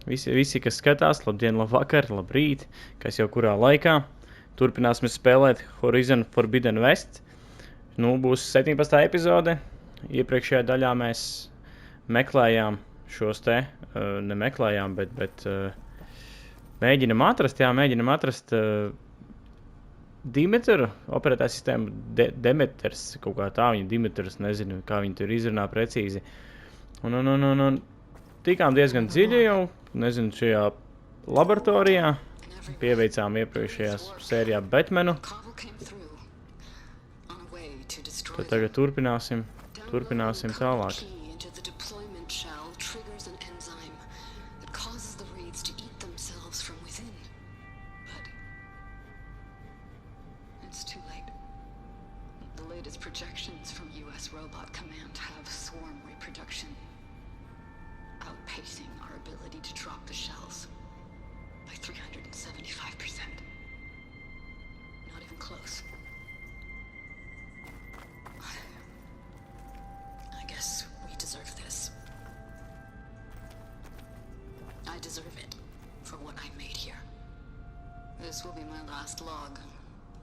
Visi, kas skatās, labdien, labvakar, labrīt, kas jau kurā laikā. Turpināsim spēlēt Horizon Forbidden West. Nu, būs 17. epizode. Iepriekšējā daļā mēs meklējām šos te, nemeklējām, bet mēģinam atrast DEMETERU operētāju sistēmu, DEMETERS, kaut kā tā viņa, DEMETERS, nezinu, kā viņi tur izrunā precīzi. Un tikām diezgan dziļi jau, nezinu, šajā laboratorijā, pieveicām iepriekšējās sērijā Batmanu. Tad tagad turpināsim tālāk. Projections from US Robot Command have swarm reproduction, outpacing our ability to drop the shells by 375%. Not even close. I guess we deserve this. I deserve it for what I made here. This will be my last log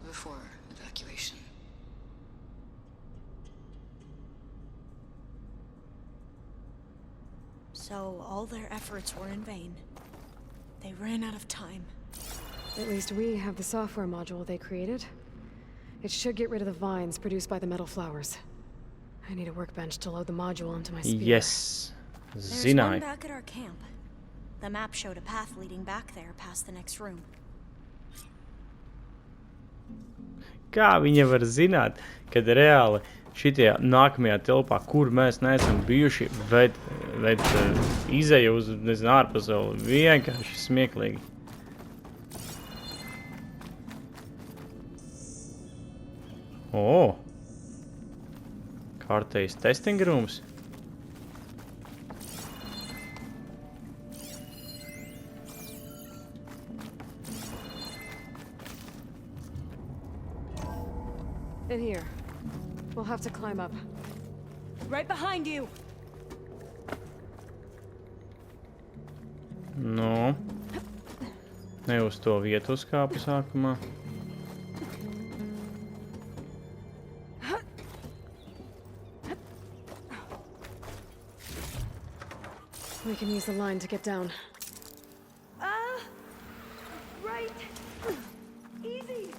before evacuation. So all their efforts were in vain. They ran out of time. At least we have the software module they created. It should get rid of the vines produced by the metal flowers. I need a workbench to load the module into my spear. Yes. There's one back at our camp. The map showed a path leading back there past the next room. Kā viņa var zināt, kad reāli šitie nākamajā telpā, kur mēs neesam bijuši, bet izeja uz, nezinu, ārpasauli, vienkārši smieklīgi. O! Kārtējs testing rooms. In here. We'll have to climb up. Right behind you. Nu. Ne uz to vietu uzkāpu sākumā. We can use the line to get down. Right. Easy.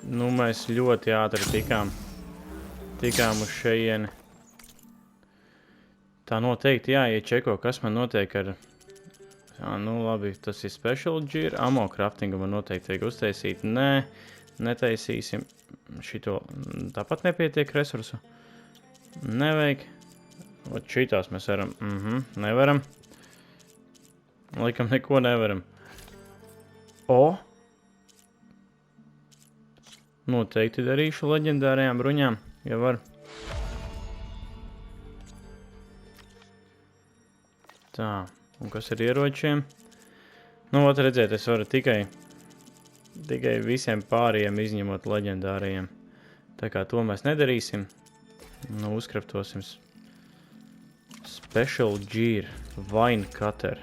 Nu, mēs ļoti ātri tikām uz šajieni. Tā noteikti jāiečeko, kas man notiek ar... Jā, nu labi, tas ir special gear. Ammo craftingu man noteikti vajag uztaisīt. Nē, netaisīsim. Šito tāpat nepietiek resursu. Nevajag. Ot šitās mēs varam. Nevaram. Laikam neko nevaram. O! Noteikti darīšu leģendārajām bruņām, ja var. Tā, un kas ar ieročiem? Nu, ot redzēt, es varu tikai visiem pārējiem izņemot leģendārajiem. Tā kā to mēs nedarīsim. Nu, uzkraftosim Special Gear, Vine Cutter.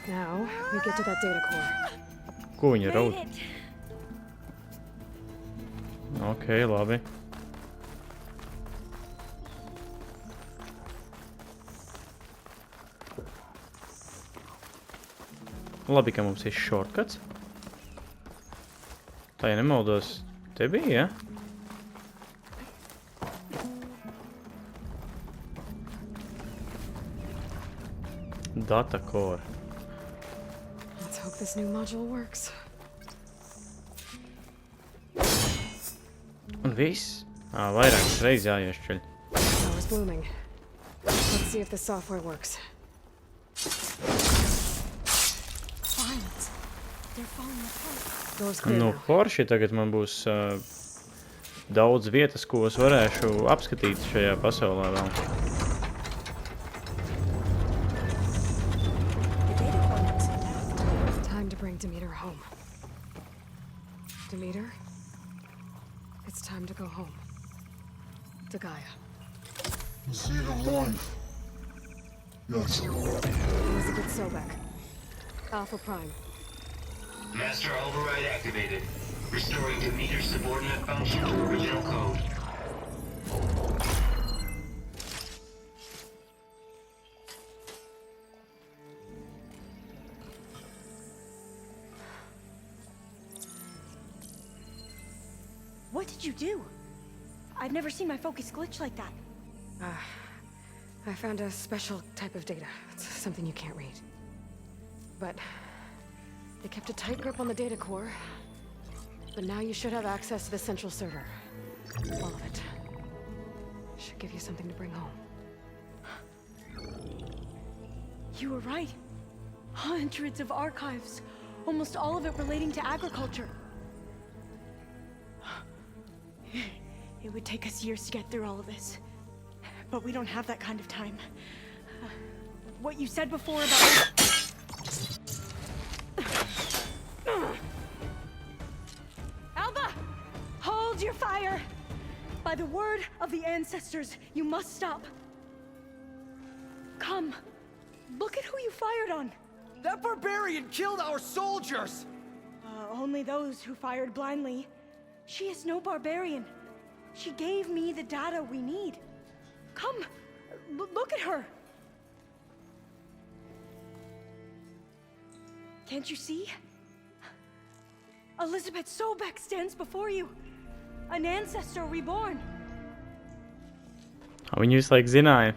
Now, we get to that data core. Ko viņa raud? Ok, labi. Labi, ka mums ir shortcuts. Tā, ja nemaldos, te bija, ja? Data core. Hope this new module works. Un viss? Vairākas reizes jāiešķeļ. Power's blooming. Let's see if the software works. Vines. They're falling apart. Door's clear Nu, now. forši tagad man būs daudz vietas, ko es varēšu apskatīt šajā pasaulē vēl. Demeter home. Demeter, it's time to go home. to Gaia. The seed of life. Yes. Elizabeth Sobek. Alpha Prime. Master override activated. Restoring Demeter subordinate function to original code. What did you do? I've never seen my focus glitch like that. I found a special type of data. It's something you can't read. But they kept a tight grip on the data core. But now you should have access to the central server. All of it. Should give you something to bring home. You were right. Hundreds of archives. Almost all of it relating to agriculture. It would take us years to get through all of this. But we don't have that kind of time. What you said before about... Alva! Hold your fire! By the word of the ancestors, you must stop. Come. Look at who you fired on. That barbarian killed our soldiers! Only those who fired blindly. She is no barbarian. She gave me the data we need. Come, look at her. Can't you see? Elizabeth Sobek stands before you. An ancestor reborn. Viņi visu laiku zināja.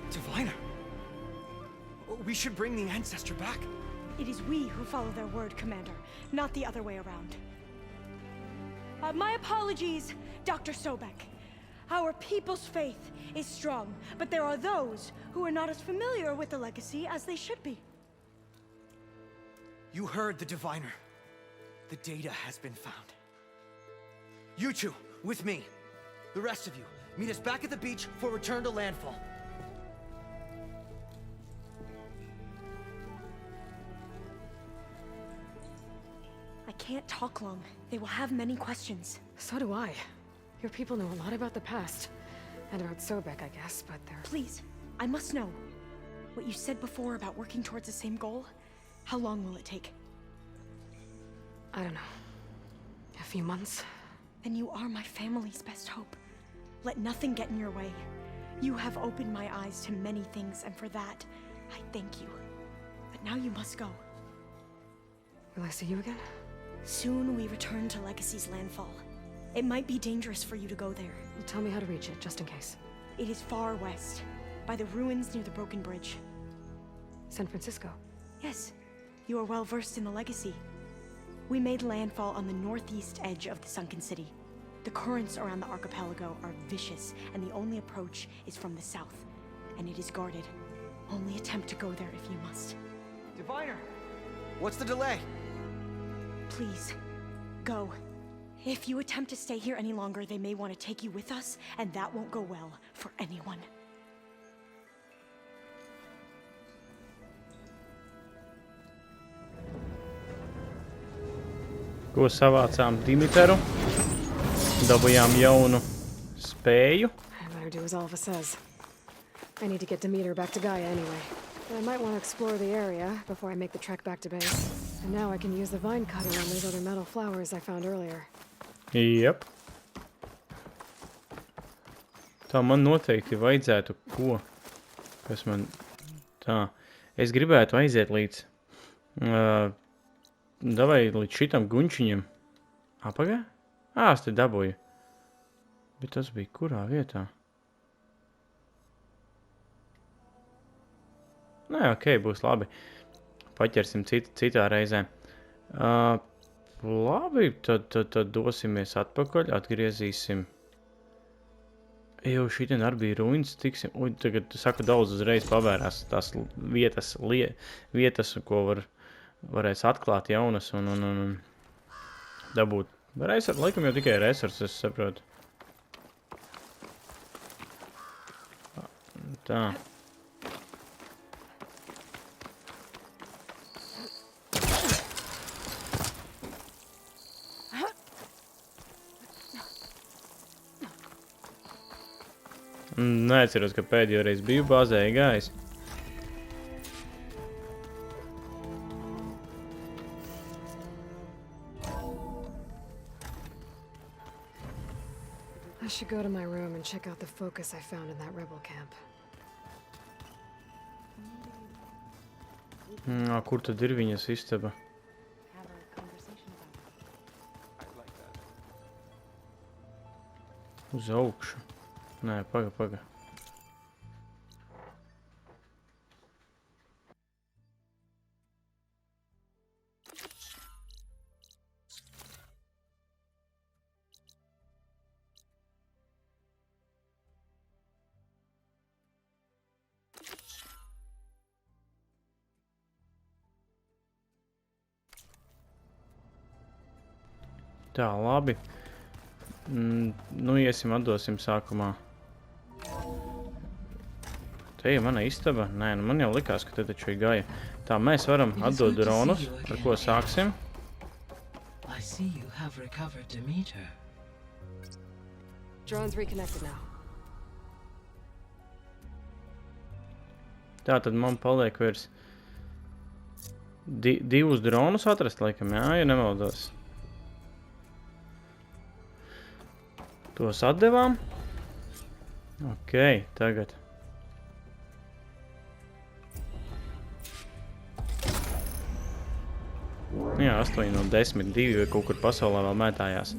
Diviner. We should bring the ancestor back. It is we who follow their word, Commander, not the other way around. My apologies, Dr. Sobek. Our people's faith is strong, but there are those who are not as familiar with the legacy as they should be. You heard the diviner. The data has been found. You two, with me. The rest of you, meet us back at the beach for return to landfall. I can't talk long. They will have many questions. So do I. Your people know a lot about the past. And about Sobek, I guess, but they're... Please, I must know. What you said before about working towards the same goal, how long will it take? I don't know. A few months? Then you are my family's best hope. Let nothing get in your way. You have opened my eyes to many things, and for that, I thank you. But now you must go. Will I see you again? Soon we return to Legacy's landfall. It might be dangerous for you to go there. Tell me how to reach it, just in case. It is far west, by the ruins near the broken bridge. San Francisco? Yes, you are well versed in the Legacy. We made landfall on the northeast edge of the sunken city. The currents around the archipelago are vicious, and the only approach is from the south, and it is guarded. Only attempt to go there if you must. Diviner, what's the delay? Please, go. If you attempt to stay here any longer, they may want to take you with us, and that won't go well for anyone. Ko savācām Demeteru, dabujām jaunu spēju. I better do as Alva says. I need to get Demeter back to Gaia anyway. But I might want to explore the area before I make the trek back to base. And now I can use the vine cutter on those other metal flowers I found earlier. Jep. Tā man noteikti vajadzētu ko. Kas man... Tā. Es gribētu aiziet līdz... Davai līdz šitam guņčiņam. Apagā? Es te dabūju. Bet tas bija kurā vietā? Nē, ok, būs labi. Paķersim citā reizē. Labi, tad dosimies atpakaļ, atgriezīsim. Jau šitien arī bija ruinas, tiksim. Uj, tagad saku daudz uzreiz pavērās tās vietas, ko varēs atklāt jaunas un dabūt. Laikam jau tikai resursus, es saprotu. Tā. Neatceros, ka pēdējo reizi biju bāzē gājis. I should go to my room and check out the focus I found in that rebel camp. Kur tad ir viņas istaba? Uz augšu. Nē, paga. Tā, labi. Nu, iesim, atdosim sākumā. Te ir mana istaba. Nē, nu man jau likās, ka te taču ir gaja. Tā, mēs varam atdot dronus, ar ko sāksim. I see you have recovered Demeter. Drone's reconnected now. Tā, tad man paliek vairs divus dronus atrast, laikam, jā, ja nemaldos. Tos atdevām. Ok, tagad. Jā, 8 no 10, 2 kaut kur pasaulē vēl mētājās.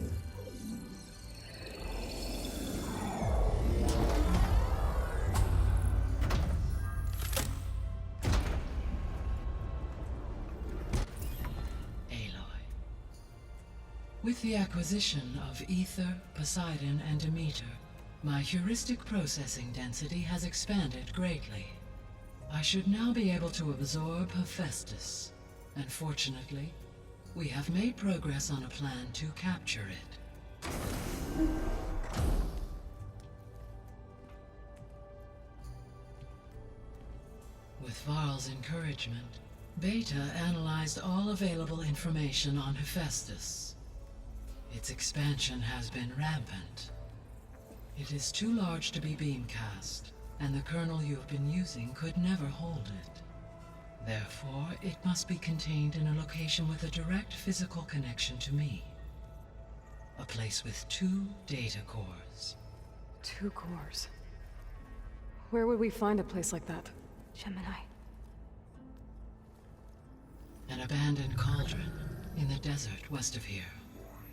With the acquisition of Ether, Poseidon, and Demeter, my heuristic processing density has expanded greatly. I should now be able to absorb Hephaestus, and fortunately, we have made progress on a plan to capture it. With Varl's encouragement, Beta analyzed all available information on Hephaestus. Its expansion has been rampant. It is too large to be beamcast, and the kernel you have been using could never hold it. Therefore, it must be contained in a location with a direct physical connection to me. A place with 2 data cores. 2 cores? Where would we find a place like that? Gemini. An abandoned cauldron in the desert west of here.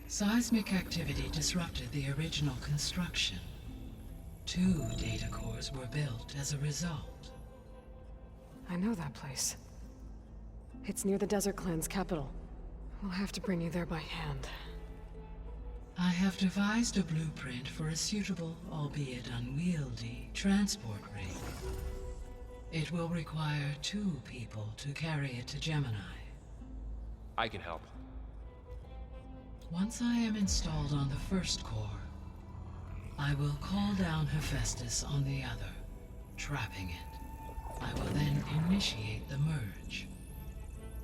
Seismic activity disrupted the original construction. 2 data cores were built as a result. I know that place. It's near the Desert Clan's capital. We'll have to bring you there by hand. I have devised a blueprint for a suitable, albeit unwieldy, transport rig. It will require 2 people to carry it to Gemini. I can help. Once I am installed on the first core, I will call down Hephaestus on the other, trapping it. I will then initiate the merge.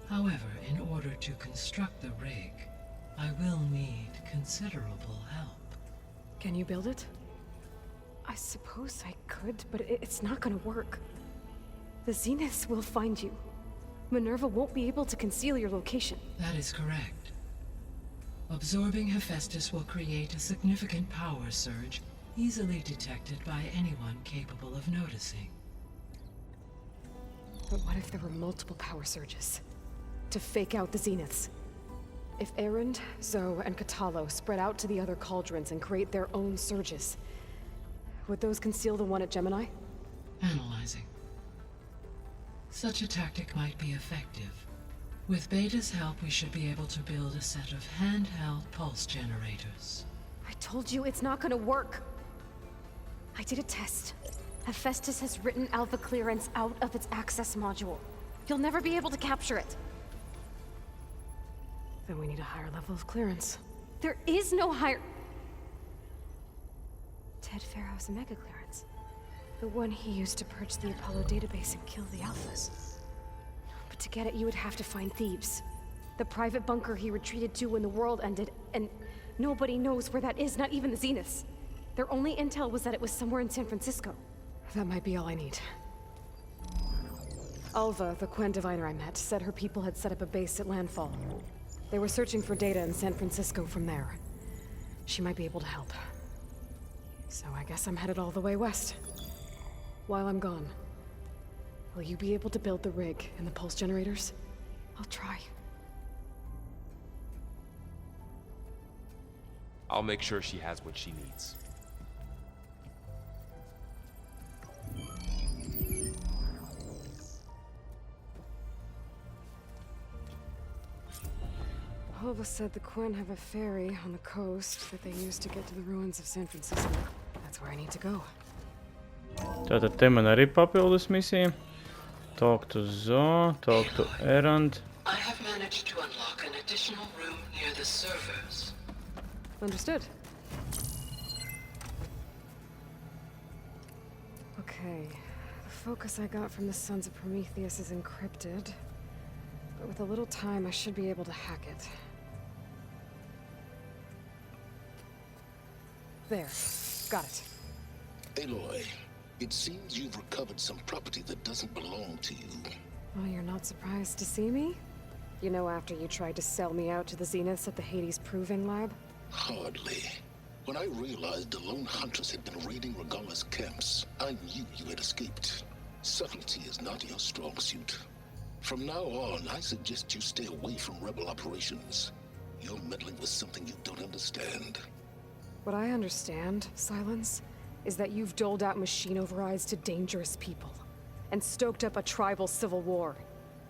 However, in order to construct the rig, I will need considerable help. Can you build it? I suppose I could, but it's not gonna work. The Zeniths will find you. Minerva won't be able to conceal your location. That is correct. Absorbing Hephaestus will create a significant power surge, easily detected by anyone capable of noticing. But what if there were multiple power surges? To fake out the Zeniths? If Erend, Zoe, and Katalo spread out to the other cauldrons and create their own surges, would those conceal the one at Gemini? Analyzing. Such a tactic might be effective. With Beta's help, we should be able to build a set of handheld pulse generators. I told you it's not gonna work. I did a test. Hephaestus has written Alpha clearance out of its access module. You'll never be able to capture it. Then we need a higher level of clearance. There is no higher... Ted Pharaoh's mega clearance. The one he used to purge the Apollo database and kill the Alphas. But to get it, you would have to find Thebes. The private bunker he retreated to when the world ended, and nobody knows where that is, not even the Zeniths. Their only intel was that it was somewhere in San Francisco. That might be all I need. Alva, the Quen diviner I met, said her people had set up a base at landfall. They were searching for data in San Francisco from there. She might be able to help. So I guess I'm headed all the way west. While I'm gone, will you be able to build the rig and the pulse generators? I'll try. I'll make sure she has what she needs. Alva said the Quen have a ferry on the coast that they use to get to the ruins of San Francisco. That's where I need to go. Tātad te man arī papildus misija. Talk to Zo, talk to Errand. I have managed to unlock an additional room near the servers. Understood. Okay. The focus I got from the Sons of Prometheus is encrypted. But with a little time, I should be able to hack it. There. Got it. Aloy, it seems you've recovered some property that doesn't belong to you. Well, you're not surprised to see me? You know, after you tried to sell me out to the Zeniths at the Hades Proving Lab? Hardly. When I realized the lone hunters had been raiding Regala's camps, I knew you had escaped. Subtlety is not your strong suit. From now on, I suggest you stay away from rebel operations. You're meddling with something you don't understand. What I understand, Silence, is that you've doled out machine overrides to dangerous people, and stoked up a tribal civil war.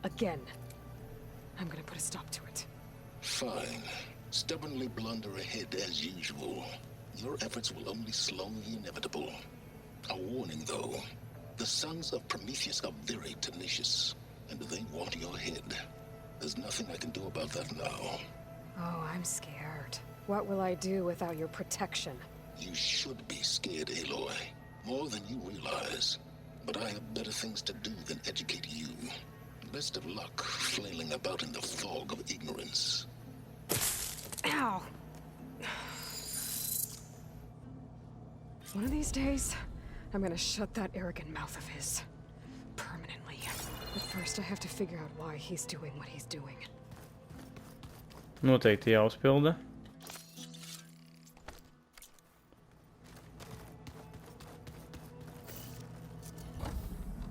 Again. I'm gonna put a stop to it. Fine. Stubbornly blunder ahead as usual. Your efforts will only slow the inevitable. A warning, though. The Sons of Prometheus are very tenacious, and they want your head. There's nothing I can do about that now. Oh, I'm scared. What will I do without your protection? You should be scared, Aloy. More than you realize. But I have better things to do than educate you. Best of luck flailing about in the fog of ignorance. Ow! One of these days, I'm gonna shut that arrogant mouth of his. Permanently. But first I have to figure out why he's doing what he's doing. Noteikti jāuzpilda.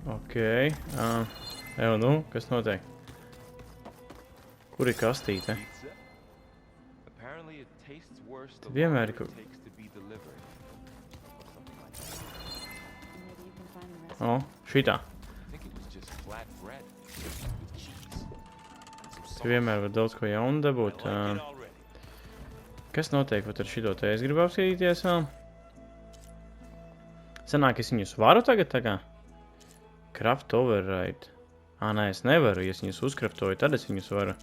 Ok. Jau nu, kas notiek? Kur ir kastīte? Apparently it tastes worse the Vienmēr longer ir it takes to be delivered. Or something like that. Maybe you can find the rest. O, šitā. I think it was just flat bread with cheese. And some Tu sauce. vienmēr var daudz ko jaunu dabūt. I like it already. Kas notiek vat ar šito te? Es gribu apskatīties vēl. Sanāk, es viņus varu tagad tā kā? Craft override. Nē, es nevaru. Ja es viņus uzkraftoju, tad es viņus varu.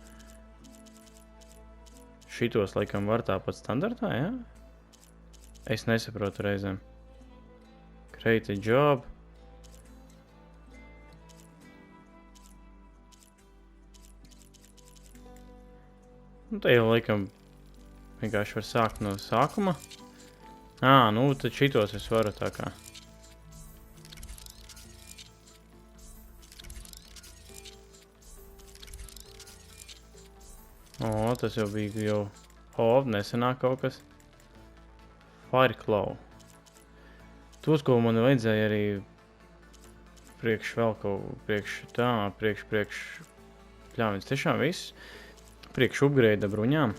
Šitos laikam var tāpat standartā, jā? Es nesaprotu reizēm. Create a job. Nu, te jau laikam vienkārši var sākt no sākuma. Nu, tad šitos es varu tā kā. O, tas jau bija jau... nesenāk kaut kas. Fireclaw. Tos, ko man vajadzēja arī priekš vēl kaut... Priekš... Pļāvins tiešām viss. Priekš upgrade bruņām.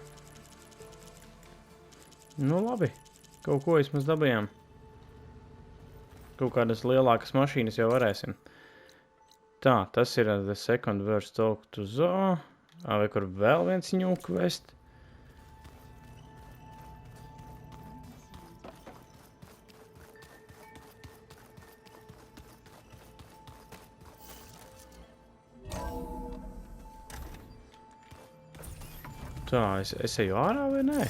Nu, labi. Kaut ko vismaz dabējām. Kaut kādas lielākas mašīnas jau varēsim. Tā, tas ir the second verse talk to Zo. Vai kur vēl viens new quest? Tā, es eju ārā vai nē?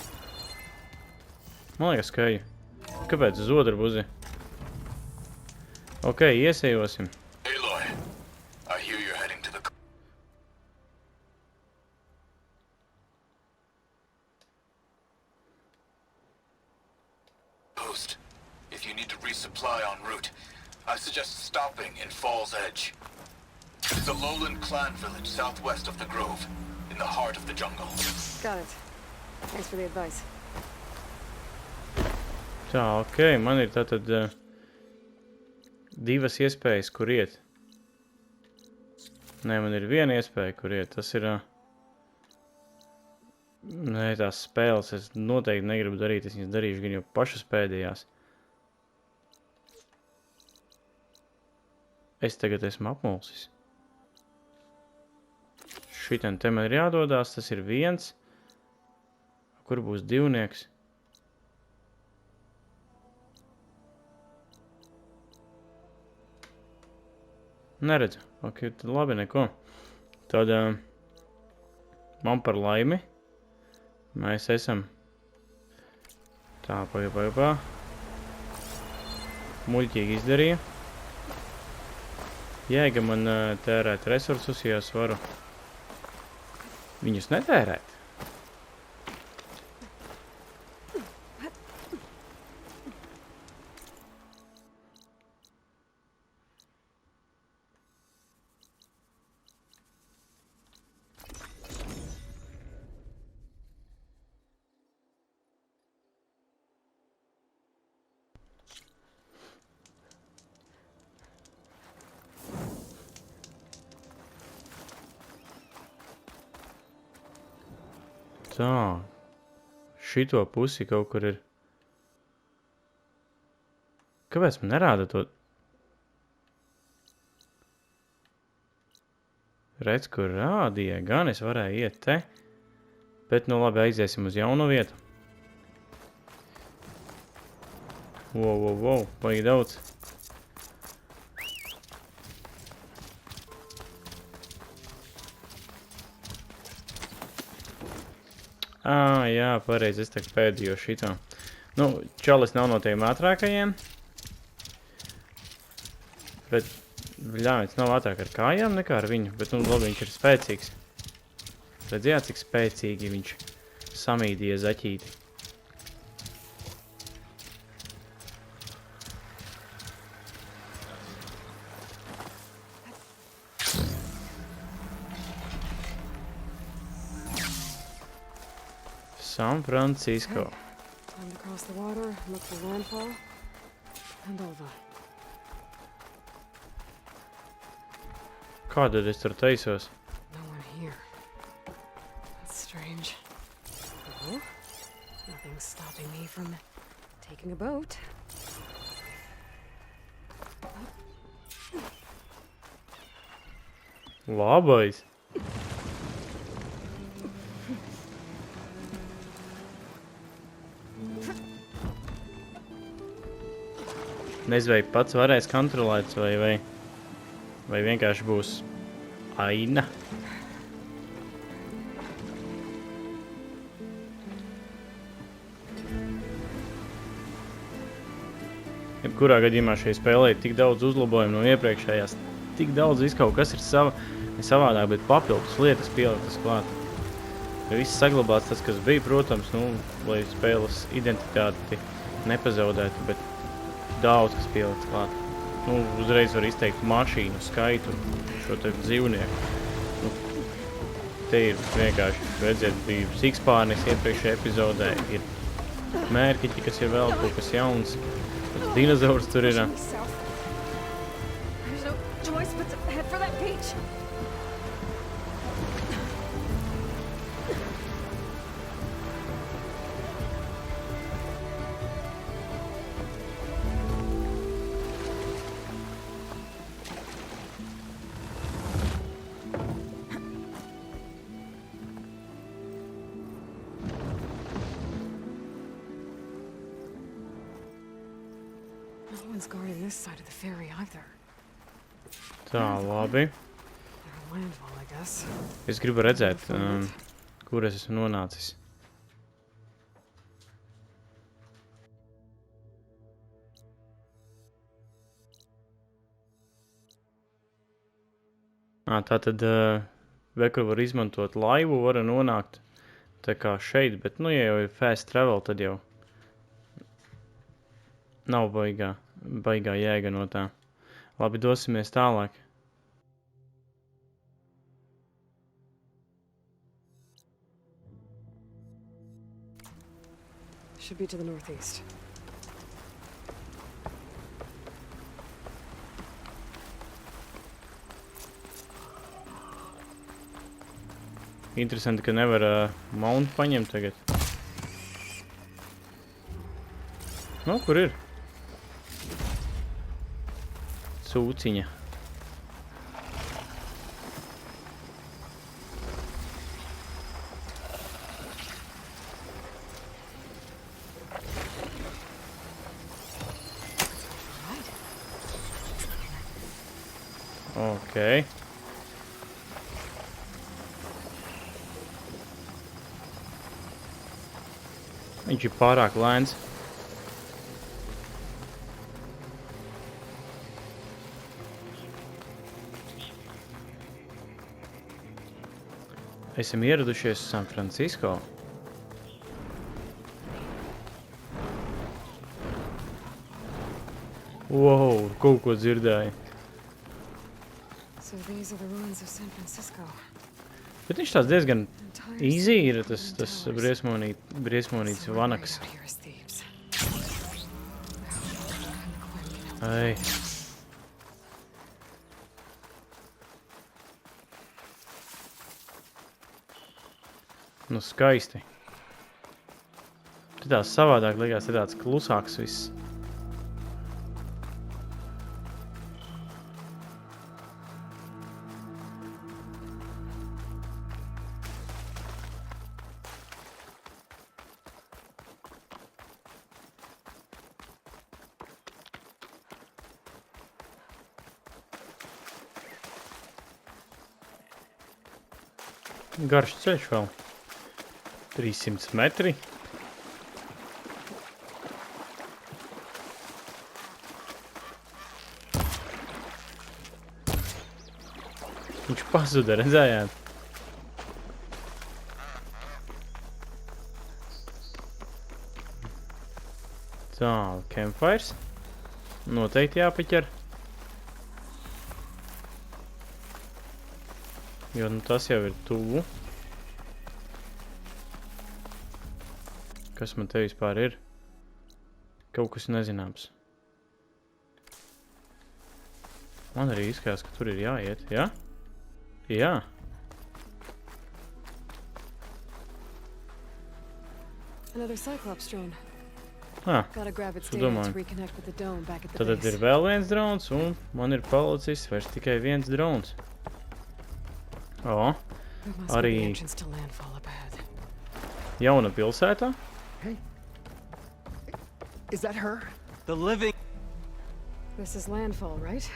Man liekas, ka eju. Kāpēc uz otru pusi? Ok, iesejosim. Aloy, I hear you're heading to the coast. you need to resupply en route. I suggest stopping in Fall's Edge. It is a lowland clan village southwest of the Grove, in the heart of the jungle. Got it. Thanks for the advice. Tā, ok, man ir tātad divas iespējas, kur iet. Nē, man ir viena iespēja, kur iet. Tas ir... Nē, tās spēles es noteikti negribu darīt, es viņas darīšu gan jau pašas pēdējās. Es tagad esmu apmulsis. Šitam te man ir jādodās, tas ir viens. Kur būs divnieks? Neredzu. Ok, tad labi, neko. Tad man par laimi. Mēs esam tā, pagā. Muļķīgi izdarīja. Jēga man tērēt resursus, ja es varu viņus netērēt. Tā, šito pusi kaut kur ir. Kāpēc man nerāda to? Redz, kur rādīja, gan es varēju iet te. Bet, nu labi, aiziesim uz jaunu vietu. Wow, baigi daudz. Jā, pareizi, es tagad pēdējo šito. Nu, čalis nav no tiem ātrākajiem. Bet, ļāviens nav ātrāk ar kājām nekā ar viņu. Bet, nu, labi, viņš ir spēcīgs. Redzījāt, cik spēcīgi viņš samīdīja zaķīti. San Francisco. Time to cross the water, look for landfall, and over. Kā tad es tur teisos? No one here. That's strange. Oh, nothing's stopping me from taking a boat. Labais. Nezinu, vai pats varēs kontrolēt, vai vienkārši būs aina. Jebkurā gadījumā šai spēlē ir tik daudz uzlabojumu no iepriekšējās, tik daudz viskaut, kas ir savādāk, bet papildus lietas pieliktas klāt. Ja viss saglabāts tas, kas bija, protams, nu, lai spēles identitāti nepazaudētu, bet daudz, kas pielikts klāt. Nu, uzreiz var izteikt mašīnu skaitu, šo te dzīvnieku. Nu, te ir vienkārši, redziet, bija sikspārnis iepriekšējā epizodē, ir mērķiķi, kas ir vēl kaut kas jauns. Dinozaurs tur ir. There's no choice but to head for that beach. No one's guarding this side of the ferry either. Tā, labi. Landfall, I guess. Es gribu redzēt, kur es esmu nonācis. Tātad, kur var izmantot laivu, var nonākt tā kā šeit, bet, nu, ja jau ir fast travel, tad jau Nav baigā jēga no tā. Labi, dosimies tālāk. Should be to the northeast. Interesanti, ka nevar mountu paņemt tagad. Nu, kur ir? Sūciņa. Okay. Viņš ir pārāk lēns. Esam ieradušies San Francisco. Wow, kaut ko dzirdēju. So these are the ruins of San Francisco. Bet viņš tāds diezgan easy ir, tas briesmonīts vanaks. Ai. Nu, skaisti. Te tās savādāk liekas, te tāds klusāks viss. Garš ceļš vēl. 300 metri. Viņš pazuda, redzējāt? Tā, campfires. Noteikti jāpaķer. Jo, nu tas jau ir tuvu. Kas man te vispār ir? Kaut kas nezināms. Man arī izskatās, ka tur ir jāiet, jā? Jā. Another Cyclops drone. Gotta grab its data to reconnect with the dome back at the base. Tad ir vēl viens drons, un man ir palicis vairs tikai viens drons. O, arī jauna pilsētā. Hey. Is that her? The living... This is landfall, right?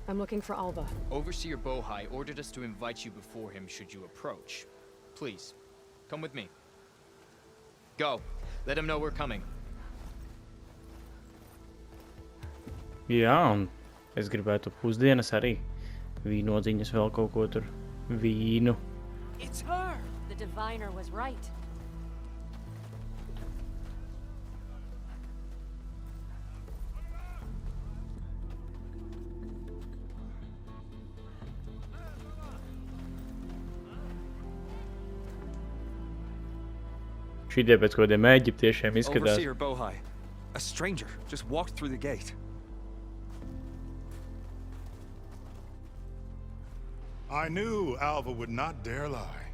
I'm looking for Alva. Overseer Bohai ordered us to invite you before him should you approach. Please, come with me. Go. Let him know we're coming. Jā, un es gribētu pusdienas arī. Vīnodziņas vēl kaut ko tur. Vīnu. It's her! The diviner was right. Šitie pēc kodiem eģiptiešiem izskatās. Overseer Bohai. A stranger just walked through the gate. I knew Alva would not dare lie.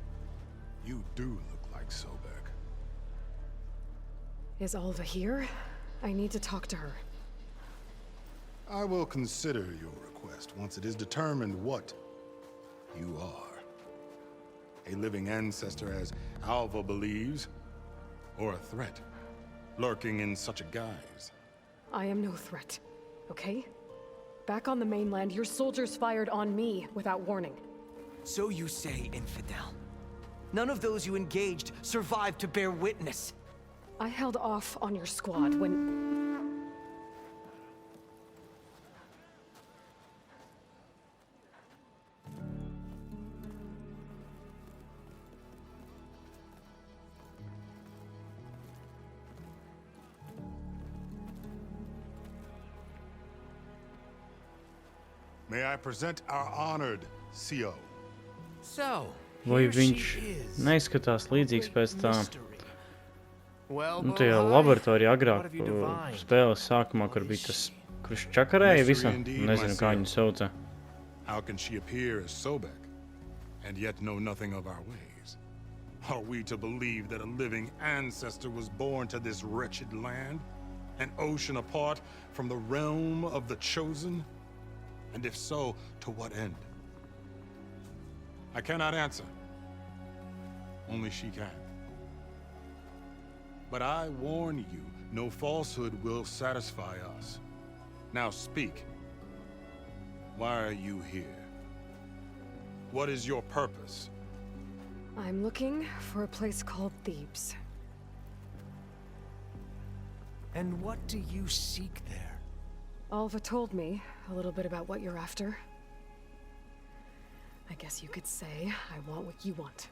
You do look like Sobek. Is Alva here? I need to talk to her. I will consider your request once it is determined what you are. A living ancestor, as Alva believes, or a threat, lurking in such a guise. I am no threat, okay? Back on the mainland, your soldiers fired on me without warning. So you say, infidel. None of those you engaged survived to bear witness. I held off on your squad when... May I present our honored CO. So, Vai here viņš she is. neizskatās līdzīgs pēc tā, Well, nu, tajā boy, laboratorijā what agrāk have you divined? spēles sākumā, kur bija tas, kurš čakarēja visam, Mystery indeed, nezinu, kā my viņu sauca. How can she appear as Sobek, and yet know nothing of our ways? Are we to believe that a living ancestor was born to this wretched land? An ocean apart from the realm of the chosen? And if so, to what end? I cannot answer. Only she can. But I warn you, no falsehood will satisfy us. Now speak. Why are you here? What is your purpose? I'm looking for a place called Thebes. And what do you seek there? Alva told me a little bit about what you're after. I guess you could say I want what you want.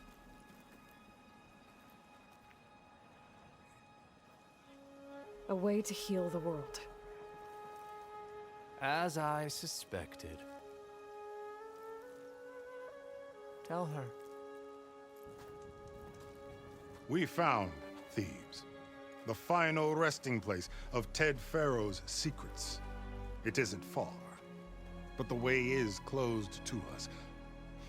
A way to heal the world. As I suspected. Tell her. We found Thebes, the final resting place of Ted Pharaoh's secrets. It isn't far, but the way is closed to us.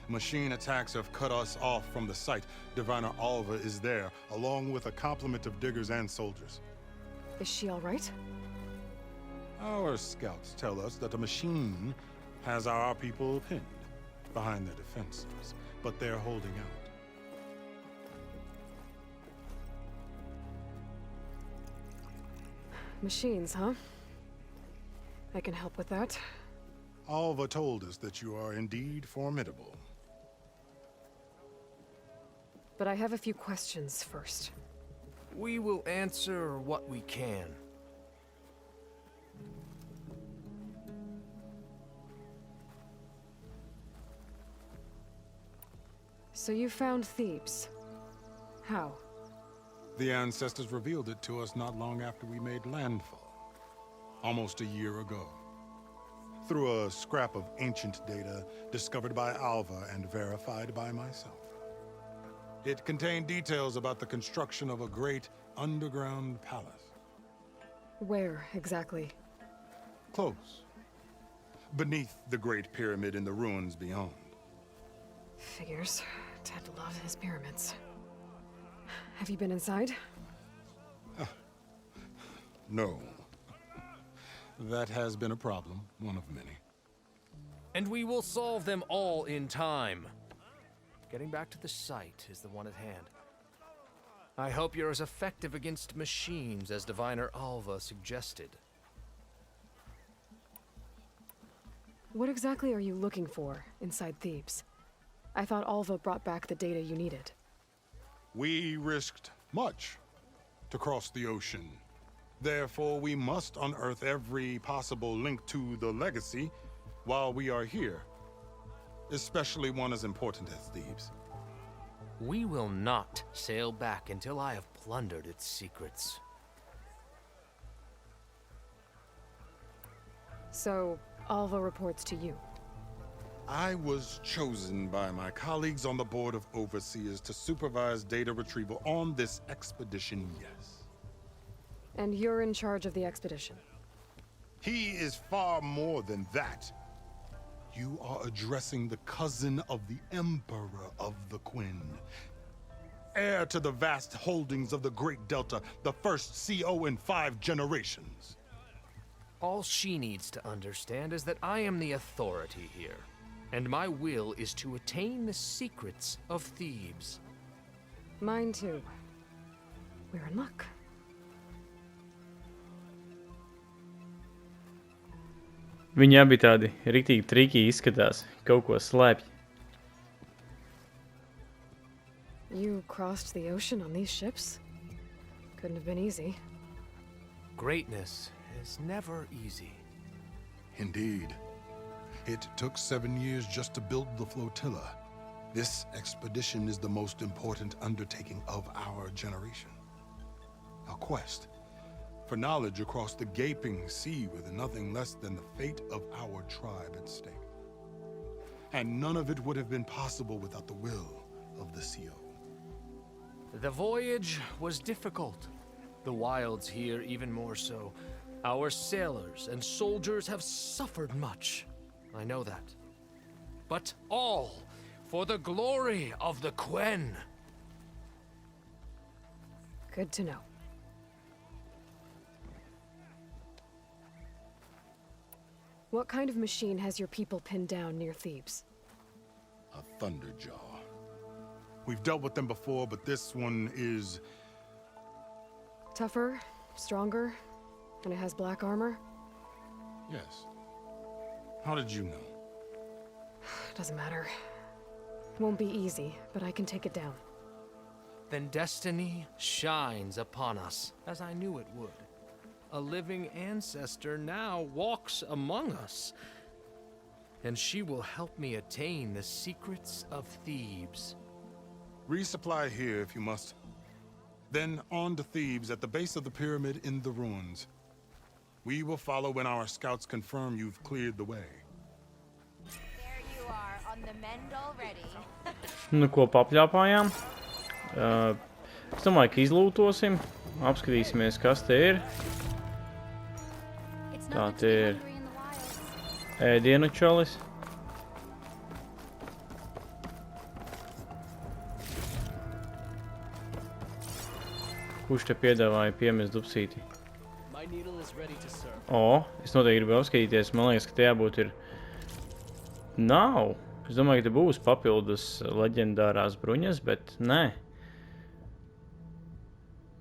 Machine attacks have cut us off from the site. Diviner Alva is there, along with a complement of diggers and soldiers. Is she all right? Our scouts tell us that a machine has our people pinned behind their defenses, but they're holding out. Machines, huh? I can help with that. Alva told us that you are indeed formidable. But I have a few questions first. We will answer what we can. So you found Thebes. How? The ancestors revealed it to us not long after we made landfall, almost a year ago. Through a scrap of ancient data discovered by Alva and verified by myself. It contained details about the construction of a great underground palace. Where, exactly? Close. Beneath the Great Pyramid in the ruins beyond. Figures. Ted loved his pyramids. Have you been inside? No. That has been a problem, one of many. And we will solve them all in time. Getting back to the site is the one at hand. I hope you're as effective against machines as Diviner Alva suggested. What exactly are you looking for inside Thebes? I thought Alva brought back the data you needed. We risked much to cross the ocean. Therefore, we must unearth every possible link to the legacy while we are here. Especially one as important as Thebes. We will not sail back until I have plundered its secrets. So, Alva reports to you. I was chosen by my colleagues on the Board of Overseers to supervise data retrieval on this expedition, yes. And you're in charge of the expedition? He is far more than that. You are addressing the cousin of the Emperor of the Quinn. Heir to the vast holdings of the Great Delta, the first CO in 5 generations. All she needs to understand is that I am the authority here. And my will is to attain the secrets of Thebes. Mine too. We're in luck. Viņi abi tādi riktīgi triki izskatās, kaut ko slēpj. You crossed the ocean on these ships? Couldn't have been easy. Greatness is never easy. Indeed. It took 7 years just to build the flotilla. This expedition is the most important undertaking of our generation. A quest for knowledge across the gaping sea with nothing less than the fate of our tribe at stake. And none of it would have been possible without the will of the CO. The voyage was difficult. The wilds here even more so. Our sailors and soldiers have suffered much. I know that. But all for the glory of the Quen. Good to know. What kind of machine has your people pinned down near Thebes? A Thunderjaw. We've dealt with them before, but this one is... Tougher, stronger, and it has black armor? Yes. How did you know? Doesn't matter. Won't be easy, but I can take it down. Then destiny shines upon us, as I knew it would. A living ancestor now walks among us, and she will help me attain the secrets of Thebes. Resupply here if you must. Then on to Thebes at the base of the pyramid in the ruins. We will follow when our scouts confirm you've cleared the way. There you are, on the mend already. Nu, ko papļāpājām? Es domāju, ka izlūtosim. Apskatīsimies, kas te ir. Tā te ir ēdienu čalis. Kurš te piedāvāja piemest dupsīti? O, es noteikti gribu apskatīties. Man liekas, ka te jābūt ir... Nav. Es domāju, ka te būs papildus leģendārās bruņas, bet nē.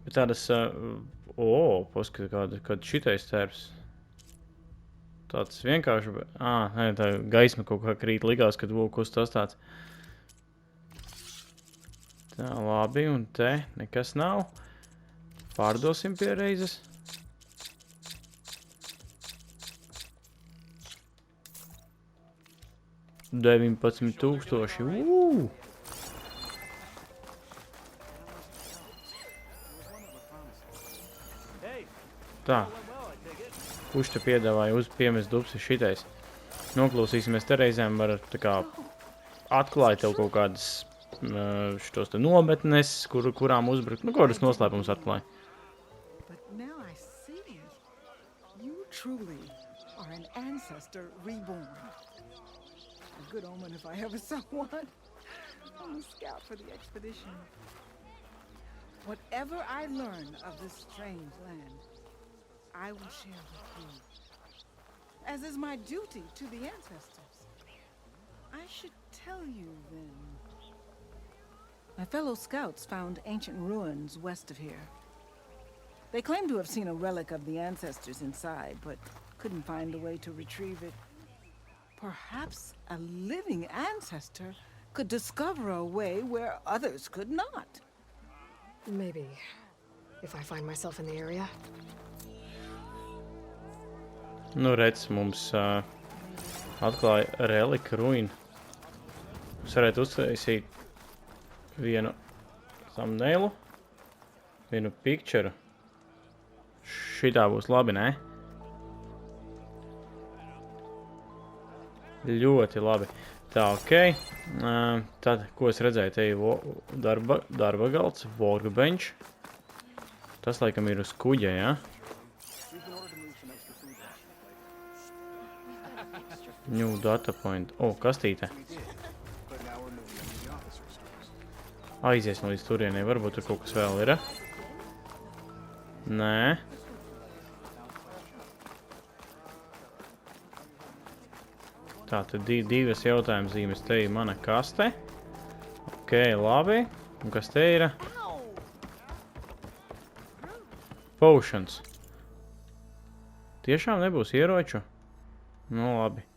Bet tādas... O, paskatu, kāda šitais tērps. Tāds vienkārši... Nē, tā gaisma kaut kā krīt likās, kad kas tas tāds. Tā, labi, un te nekas nav. Pārdosim pie reizes. $19,000. Tā. Kurš te piedāvāja uz piemest dupsi šitais? Noklausīsimies te reizēm, var tā kā atklāt tev kaut kādas šitos te nometnes, kurām uzbrukt. Nu, kādas noslēpums atklāja. But now I see it. You truly are an ancestor reborn. A good omen if I ever saw one. I'm a scout for the expedition. Whatever I learn of this strange land, I will share with you, as is my duty to the ancestors. I should tell you, then. My fellow scouts found ancient ruins west of here. They claim to have seen a relic of the ancestors inside, but couldn't find a way to retrieve it. Perhaps a living ancestor could discover a way where others could not. Maybe, if I find myself in the area. Nu, redz, mums atklāja relika ruinu. Mēs varētu uztaisīt vienu thumbnailu, vienu picture. Šitā būs labi, ne? Ļoti labi. Tā, ok. Tad, ko es redzēju, te ir darba galds, workbench. Tas, laikam, ir uz kuģa, ja? New data point. O, kastīte. Aizies no līdz turienei. Varbūt tur kaut kas vēl ir. Nē. Tā, tad divas jautājuma zīmes. Te ir mana kaste. Ok, labi. Un kas te ir? Potions. Tiešām nebūs ieroču? Nu, labi.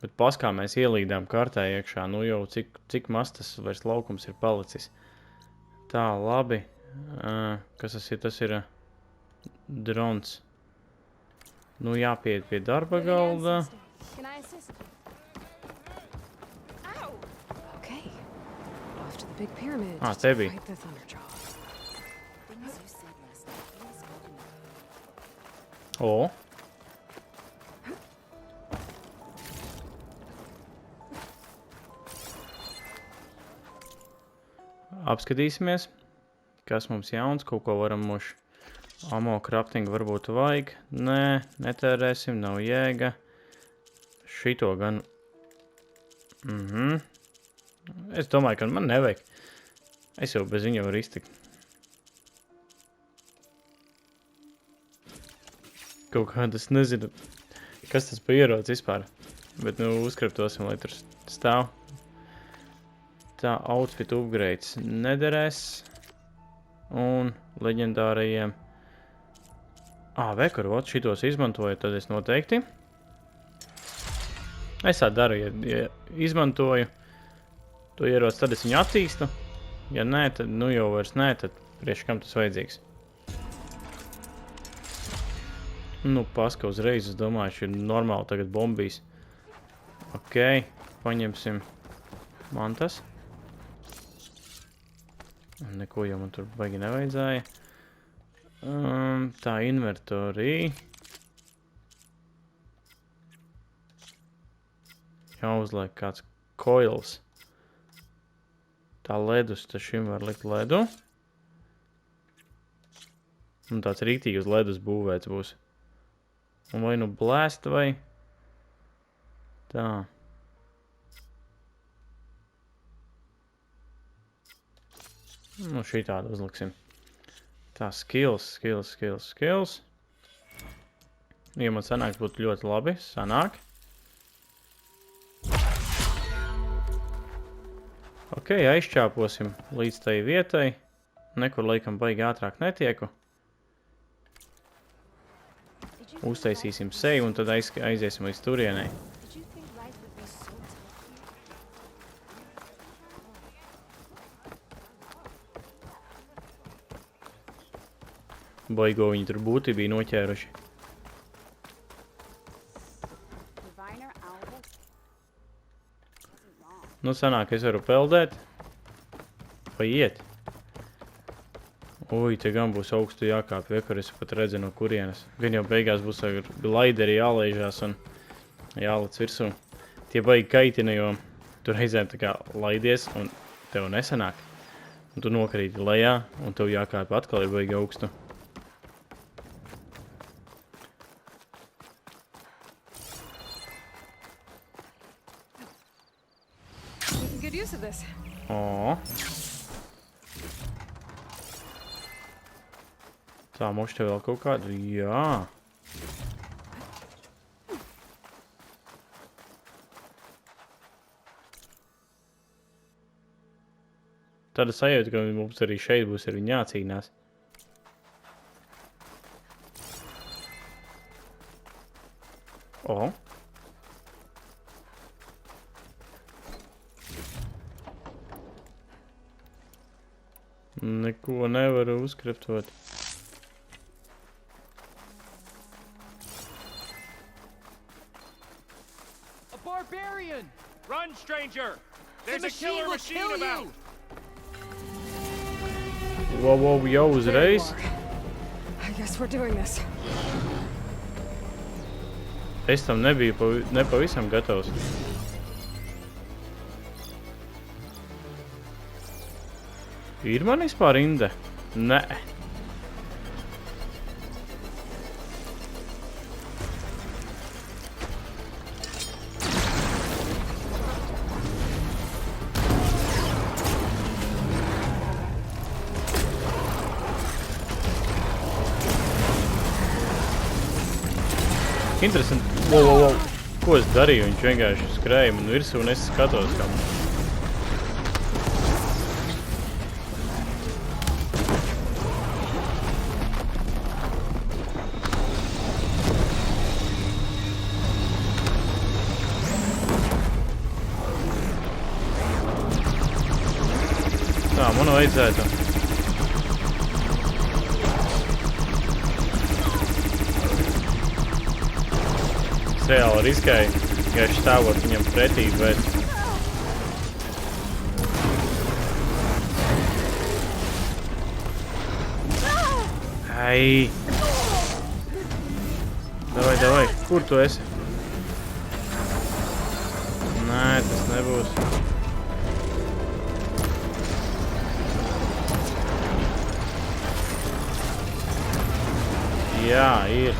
Bet paskā mēs ielīdām kartē iekšā. Nu jau cik maz tas vairs laukums ir palicis. Tā, labi. Kas tas ir? Tas ir drons. Nu jāpiet pie darba galda. Te bija. O. apskatīsimies, kas mums jauns, kaut ko varam muši. Ammo crafting varbūt vajag. Nē, netērēsim, nav jēga. Šito gan... Es domāju, ka man nevajag. Es jau bez viņa varu iztikt. Kaut kāda, es nezinu, kas tas pa ieroci vispār. Bet, nu, uzkraptosim, lai tur stāv. Tā, outfit upgrades nederēs. Un leģendārajiem... Vekar, šitos izmantoju, tad es noteikti. Es tā daru, ja izmantoju to ieroci, tad es viņu attīstu. Ja nē, tad, nu jau vairs nē, tad priekš kam tas vajadzīgs. Nu, paska uzreiz, es domāju, šī ir normāli tagad bombīs. Ok, paņemsim mantas. Neko jau man tur baigi nevajadzēja. Tā inventorī. Jāuzliek kāds coils. Tā ledus, tad šim var likt ledu. Un tāds rītīgi uz ledus būvēts būs. Un vai nu blēst vai... Tā. Nu, šī tādu uzliksim. Tā, skills. Ja man sanāks, būtu ļoti labi. Sanāk. Ok, aizšķāposim līdz tai vietai. Nekur laikam baigi ātrāk netieku. Uztaisīsim seju un tad aiziesim līdz turienei. Baigo viņi tur būti bija noķēruši. Nu, sanāk, es varu peldēt. Vai iet? Ui, te gan būs augstu jākāp, vekar es pat redzu no kurienes. Gan jau beigās būs ar laideri jālaižās un jālec virsū. Tie baigi kaitina, jo tu reizēm tā kā laidies un tev nesanāk. Un tu nokrīti lejā un tev jākāp atkal ir baigi augstu. Tā, mums te vēl kaut kādu, jā. Tāda sajūta, ka mums arī šeit būs ar viņu jācīnās. Neko nevaru uzkraftot. A barbarian! Run, stranger! There's a killer machine about! Wow, jau uzreiz. I guess we're doing this. Es tam nebiju nepavisam gatavs. Ir man vispār inde? Nē. Interesanti. Wow. Ko es darīju? Viņš vienkārši skrēja man virsū un es skatos, kā man. Tā, man vajadzētu. Es reāli riskēju, vienkārši stāvot viņam pretī, bet... Ai! Davai, kur tu esi? Nē, tas nebūs. Jā, ir.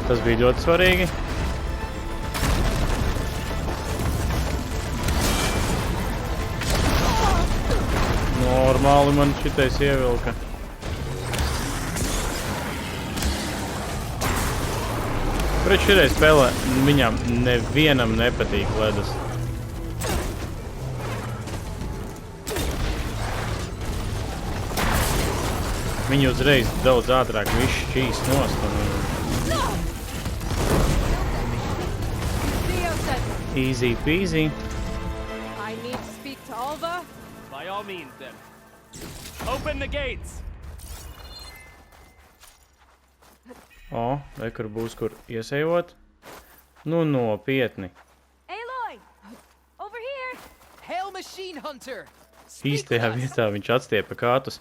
Tas bija ļoti svarīgi. Normāli man šitais ievilka. Pret šitai spēlē viņam nevienam nepatīk ledus. Viņi uzreiz daudz ātrāk viss šķīs nost un... Easy peasy. I need to speak to Alva. By all means, then. Open the gates! O, vai kur būs kur iesejot? Nu, nopietni. Aloy! Over here! Hail machine hunter! Īstajā vietā viņš atstiepa kātus.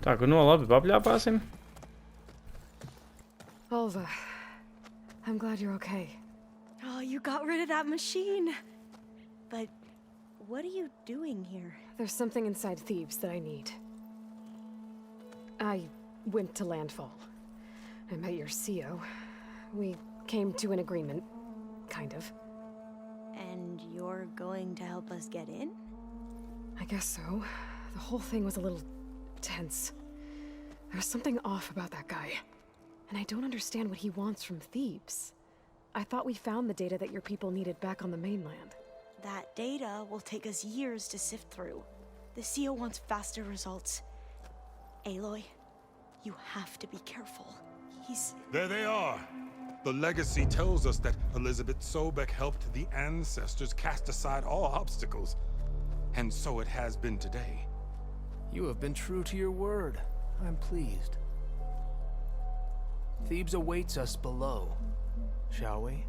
Tā, kur no labi papļāpāsim. Alva, I'm glad you're okay. Oh, you got rid of that machine. But what are you doing here? There's something inside Thebes that I need. I went to landfall. I met your CO. We came to an agreement, kind of. And you're going to help us get in? I guess so. The whole thing was a little tense. There's something off about that guy. And I don't understand what he wants from Thebes. I thought we found the data that your people needed back on the mainland. That data will take us years to sift through. The CO wants faster results. Aloy, you have to be careful. He's... There they are. The legacy tells us that Elizabeth Sobek helped the ancestors cast aside all obstacles. And so it has been today. You have been true to your word. I'm pleased. Thebes awaits us below, shall we?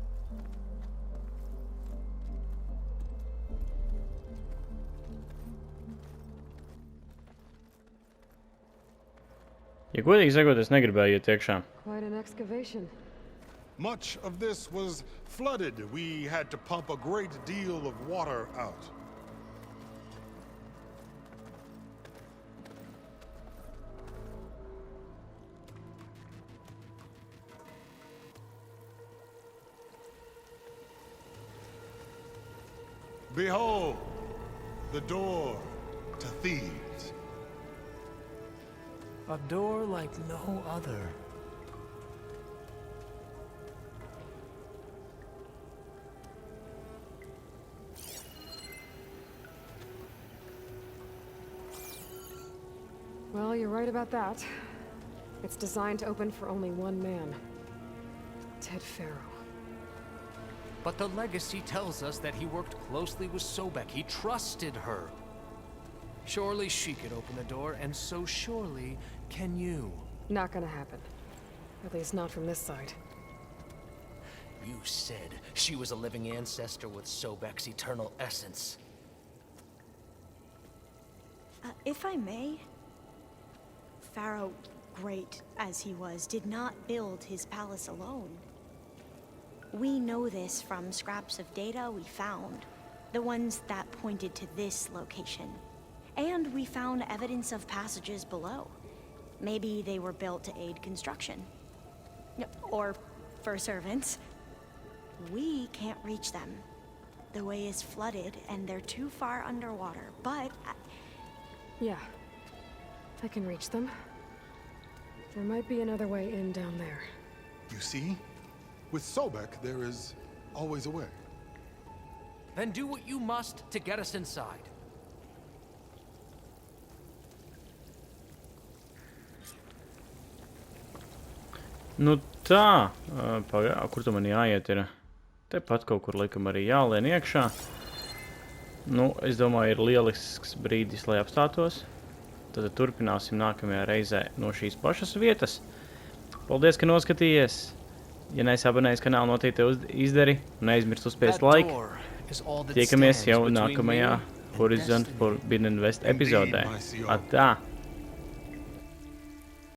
Ja godīgi sakot, es negribēju iet iekšā. Quite an excavation. Much of this was flooded. We had to pump a great deal of water out. Behold, the door to Thebes. A door like no other. Well, you're right about that. It's designed to open for only one man. Ted Farrow. But the legacy tells us that he worked closely with Sobek. He trusted her. Surely she could open the door, and so surely can you. Not gonna happen. At least not from this side. You said she was a living ancestor with Sobek's eternal essence. If I may, Pharaoh, great as he was, did not build his palace alone. We know this from scraps of data we found, the ones that pointed to this location. And we found evidence of passages below. Maybe they were built to aid construction. Or for servants. We can't reach them. The way is flooded and they're too far underwater, but... Yeah, I can reach them. There might be another way in down there. You see? With Sobek, there is always a way. Then do what you must to get us inside. Nu tā, kur tu man jāiet ir? Tepat kaut kur likam arī jālien iekšā. Nu, es domāju, ir lielisks brīdis, lai apstātos. Tad turpināsim nākamajā reizē no šīs pašas vietas. Paldies, ka noskatījies! Ja neesi abonējis kanālu, noteikti te izdari un neaizmirst uzspiest laiku. Tiekamies jau nākamajā Horizon Forbidden West epizodē. Atā!